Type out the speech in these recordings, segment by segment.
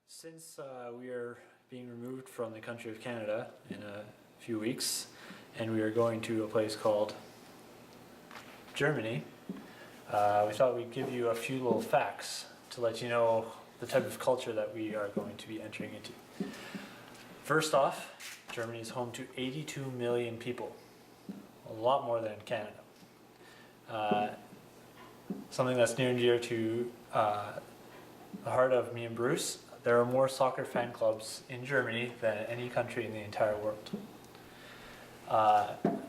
Since we are being removed from the country of Canada in a few weeks, and we are going to a place called Germany, we thought we'd give you a few little facts to let you know the type of culture that we are going to be entering into. First off, Germany is home to 82 million people, a lot more than Canada. Something that's near and dear to the heart of me and Bruce. There are more soccer fan clubs in Germany than any country in the entire world.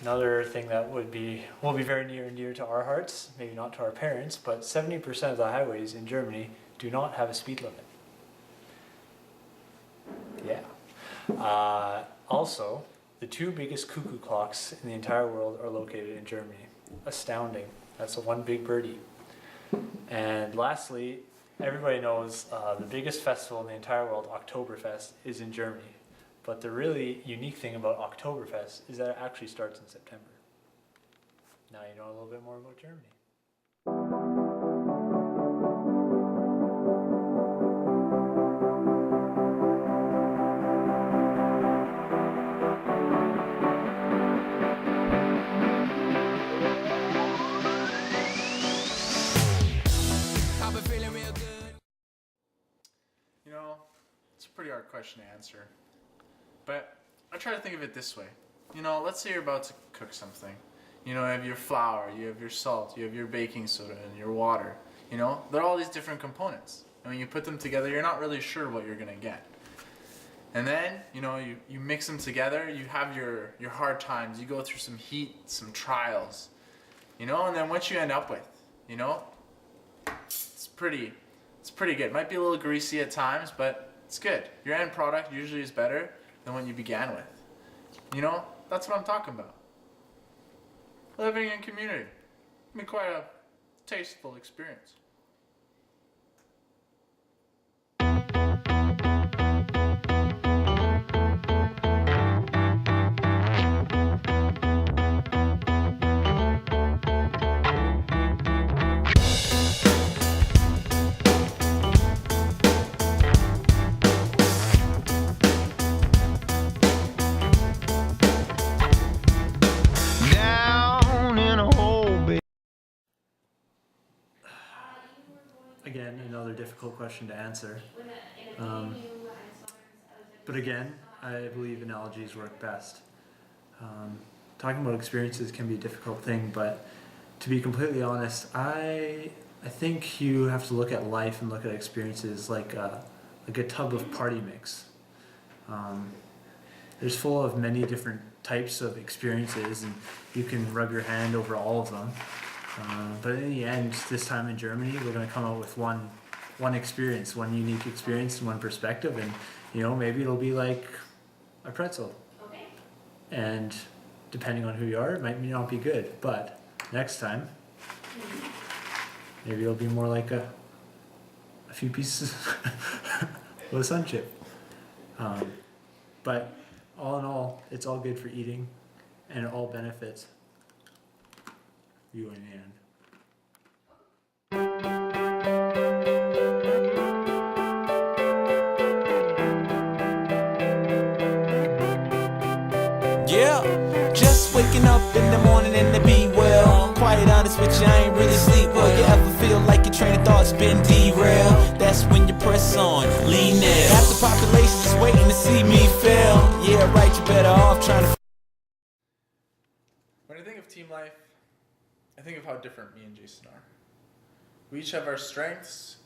Another thing that will be very near and dear to our hearts, maybe not to our parents, but 70% of the highways in Germany do not have a speed limit. Yeah. Also, the two biggest cuckoo clocks in the entire world are located in Germany. Astounding. That's one big birdie. And lastly, everybody knows the biggest festival in the entire world, Oktoberfest, is in Germany. But the really unique thing about Oktoberfest is that it actually starts in September. Now you know a little bit more about Germany. You know, it's a pretty hard question to answer. But I try to think of it this way. You know, let's say you're about to cook something. You know, you have your flour, you have your salt, you have your baking soda, and your water. You know, they're all these different components. And when you put them together, you're not really sure what you're going to get. And then, you know, you mix them together, you have your hard times, you go through some heat, some trials. You know, and then what you end up with, you know, it's pretty good. It might be a little greasy at times, but it's good. Your end product usually is better than what you began with. You know, that's what I'm talking about. Living in community. It's been quite a tasteful experience. Again, another difficult question to answer. But again, I believe analogies work best. Talking about experiences can be a difficult thing, but to be completely honest, I think you have to look at life and look at experiences like a tub of party mix. There's full of many different types of experiences, and you can rub your hand over all of them. But in the end, this time in Germany, we're going to come out with one experience, one unique experience, and one perspective, and you know, maybe it'll be like a pretzel. Okay. And depending on who you are, it might not be good, but next time, maybe it'll be more like a few pieces of a sun chip. But all in all, it's all good for eating, and it all benefits you in the end. Yeah, just waking up in the morning and to be well. Quite honest with you, I ain't really sleep well. You ever feel like your train of thought's been derailed? That's when you press on, lean in. Half the population's waiting to see me fail. Yeah, right, you better off trying to. When I think of team life, I think of how different me and Jason are. We each have our strengths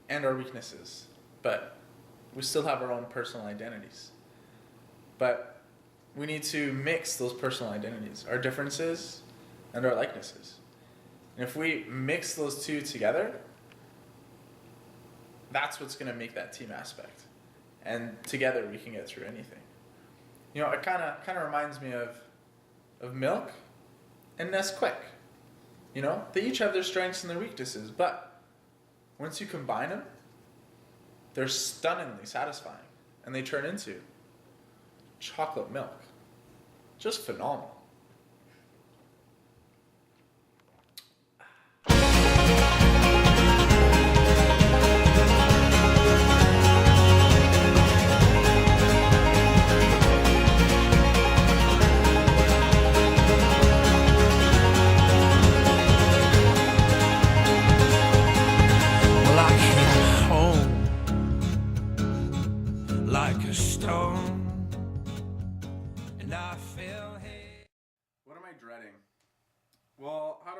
and our weaknesses, but we still have our own personal identities. But we need to mix those personal identities, our differences and our likenesses. And if we mix those two together, that's what's going to make that team aspect. And together we can get through anything. You know, it kind of reminds me of milk and Nesquik. You know, they each have their strengths and their weaknesses, but once you combine them, they're stunningly satisfying, and they turn into chocolate milk. Just phenomenal.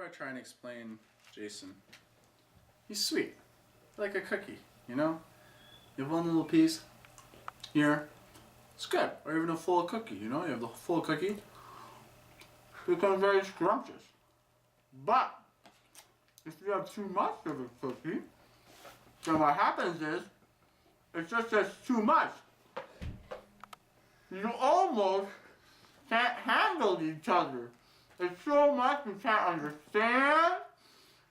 I try and explain Jason? He's sweet, like a cookie, you know? You have one little piece here, it's good. Or even a full cookie, you know? You have the full cookie, it becomes very scrumptious. But if you have too much of a cookie, then what happens is it's just too much. You almost can't handle each other. It's so much you can't understand.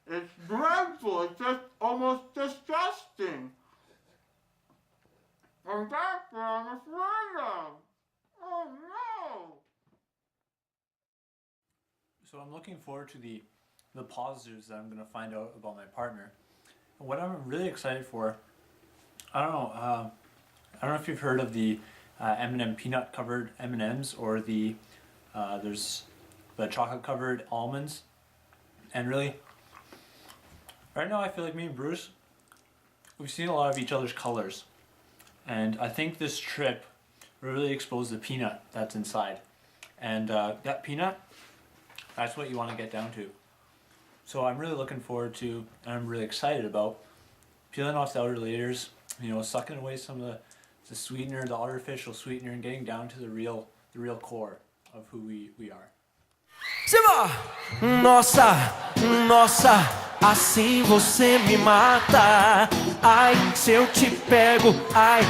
It's dreadful. It's just almost disgusting. And that's what I'm afraid of. Oh no! So I'm looking forward to the positives that I'm going to find out about my partner. And what I'm really excited for, I don't know if you've heard of the M&M peanut covered M&Ms or the there's the chocolate covered almonds. And really, right now I feel like me and Bruce, we've seen a lot of each other's colors. And I think this trip will really expose the peanut that's inside. And that peanut, that's what you want to get down to. So I'm really looking forward to, and I'm really excited about, peeling off the outer layers, you know, sucking away some of the sweetener, the artificial sweetener, and getting down to the real core of who we are. Simba! Nossa, nossa, assim você me mata. Ai, se eu te pego, ai.